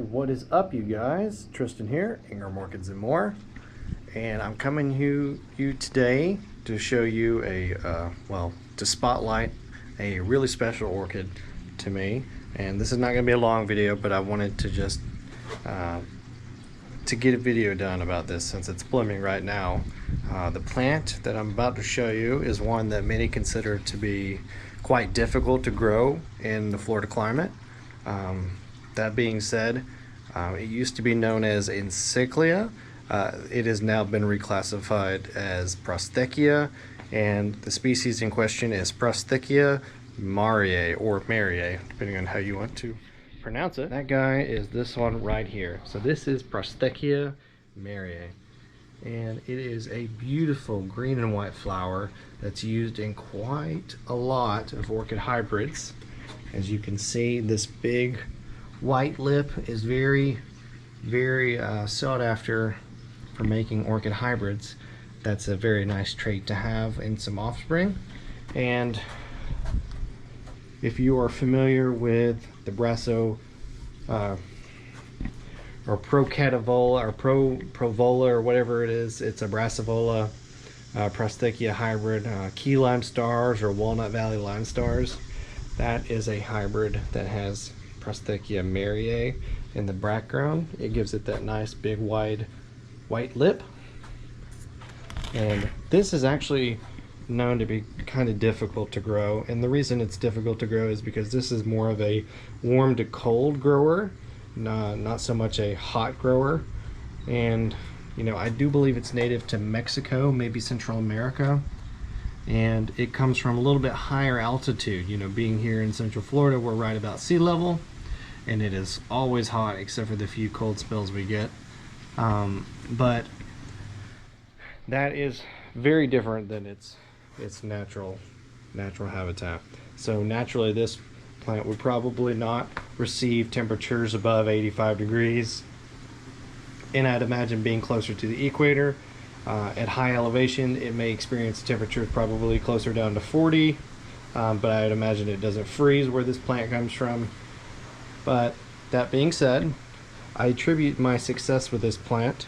What is up, you guys? Tristan here, Ingram Orchids and More, and I'm coming to you today to show you to spotlight a really special orchid to me. And this is not going to be a long video, but I wanted to just to get a video done about this since it's blooming right now. The plant that I'm about to show you is one that many consider to be quite difficult to grow in the Florida climate. That being said, it used to be known as Encyclia. It has now been reclassified as Prosthechea, and the species in question is Prosthechea mariae, or mariae, depending on how you want to pronounce it. That guy is this one right here. So this is Prosthechea mariae, and it is a beautiful green and white flower that's used in quite a lot of orchid hybrids. As you can see, this big white lip is very sought after for making orchid hybrids. That's a very nice trait to have in some offspring. And if you are familiar with the Brasso or Procativola or Provola or whatever it is, it's a Brassivola Prosthechea hybrid, key lime stars or Walnut Valley lime stars. That is a hybrid that has Prosthechea mariae in the background. It gives it that nice big wide white lip. And this is actually known to be kind of difficult to grow, and the reason it's difficult to grow is because this is more of a warm to cold grower, not so much a hot grower. And you know, I do believe it's native to Mexico, maybe Central America, and it comes from a little bit higher altitude. You know, being here in Central Florida, we're right about sea level, and it is always hot except for the few cold spells we get. But that is very different than its natural habitat. So naturally, this plant would probably not receive temperatures above 85 degrees, and I'd imagine being closer to the equator. At high elevation, it may experience temperatures probably closer down to 40, but I'd imagine it doesn't freeze where this plant comes from. But that being said, I attribute my success with this plant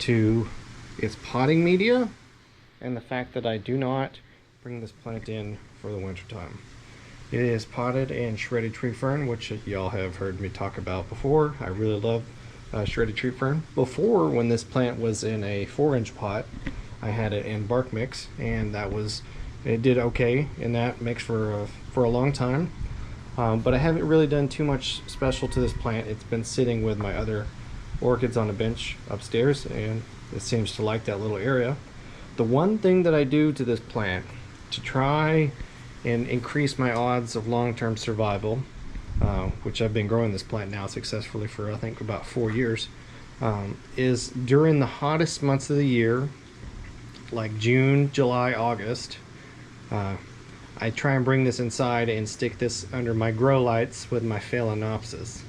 to its potting media and the fact that I do not bring this plant in for the winter time. It is potted in shredded tree fern, which y'all have heard me talk about before. I really love shredded tree fern. Before, when this plant was in a 4-inch pot, I had it in bark mix, and it did okay in that mix for a long time. But I haven't really done too much special to this plant. It's been sitting with my other orchids on a bench upstairs, and it seems to like that little area. The one thing that I do to this plant to try and increase my odds of long-term survival, which I've been growing this plant now successfully for I think about 4 years, is during the hottest months of the year, like June, July, August, I try and bring this inside and stick this under my grow lights with my Phalaenopsis.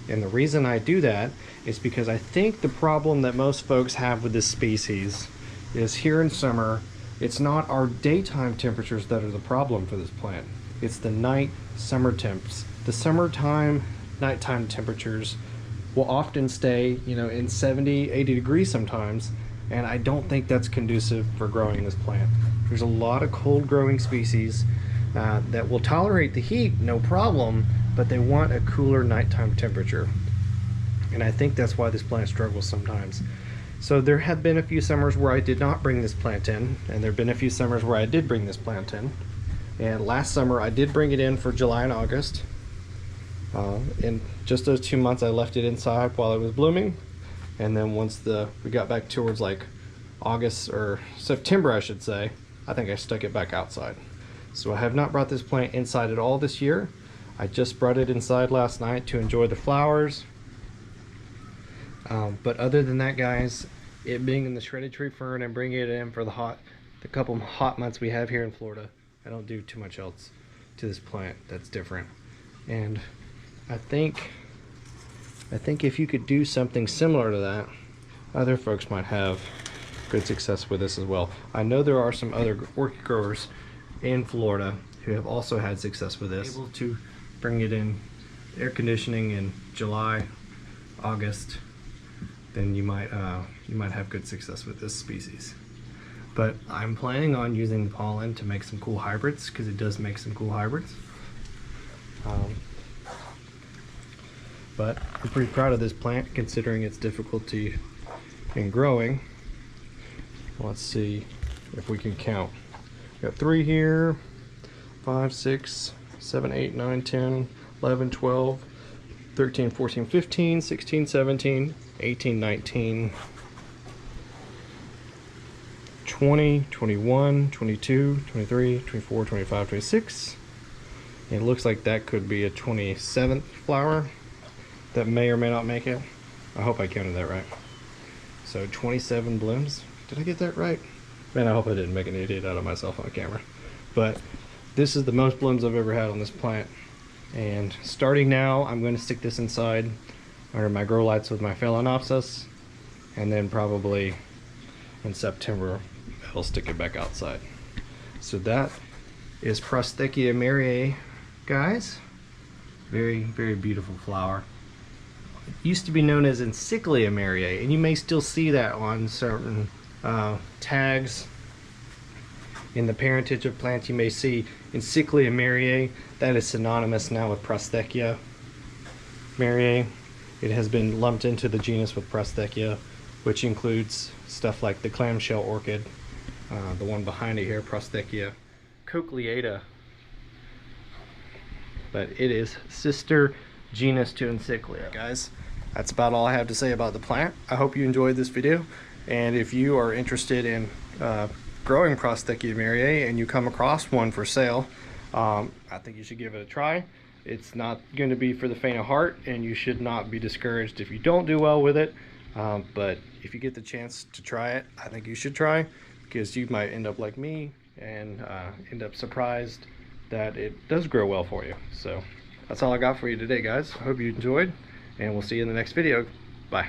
And the reason I do that is because I think the problem that most folks have with this species is here in summer, it's not our daytime temperatures that are the problem for this plant. It's the night summer temps. The summertime nighttime temperatures will often stay, you know, in 70, 80 degrees sometimes, and I don't think that's conducive for growing this plant. There's a lot of cold growing species that will tolerate the heat, no problem, but they want a cooler nighttime temperature. And I think that's why this plant struggles sometimes. So there have been a few summers where I did not bring this plant in, and there have been a few summers where I did bring this plant in. And last summer I did bring it in for July and August. In just those 2 months I left it inside while it was blooming. And then once we got back towards like August or September, I should say, I think I stuck it back outside. So I have not brought this plant inside at all this year. I just brought it inside last night to enjoy the flowers. But other than that, guys, it being in the shredded tree fern and bringing it in for the couple hot months we have here in Florida, I don't do too much else to this plant that's different. And I think if you could do something similar to that, other folks might have good success with this as well. I know there are some other orchid growers in Florida who have also had success with this, able to bring it in air conditioning in July, August, then you might have good success with this species. But I'm planning on using the pollen to make some cool hybrids, because it does make some cool hybrids. But I'm pretty proud of this plant considering its difficulty in growing. Let's see if we can count. Got 3 here, 5, 6, 7, 8, 9, 10, 11, 12, 13, 14, 15, 16, 17, 18, 19, 20, 21, 22, 23, 24, 25, 26. It looks like that could be a 27th flower that may or may not make it. I hope I counted that right. So 27 blooms. Did I get that right? Man, I hope I didn't make an idiot out of myself on camera. But this is the most blooms I've ever had on this plant. And starting now, I'm going to stick this inside under my grow lights with my Phalaenopsis. And then probably in September, I'll stick it back outside. So that is Prosthechea mariae, guys. Very, very beautiful flower. It used to be known as Encyclia mariae, and you may still see that on certain tags in the parentage of plants. You may see Encyclia mariae. That is synonymous now with Prosthechea mariae. It has been lumped into the genus with Prosthechea, which includes stuff like the clamshell orchid, the one behind it here, Prosthechea cochleata. But it is sister genus to Encyclia. Guys, that's about all I have to say about the plant. I hope you enjoyed this video, and if you are interested in growing Prosthechea mariae and you come across one for sale, I think you should give it a try. It's not going to be for the faint of heart, and you should not be discouraged if you don't do well with it, but if you get the chance to try it, I think you should try, because you might end up like me and end up surprised that it does grow well for you. So that's all I got for you today, guys. I hope you enjoyed, and we'll see you in the next video. Bye.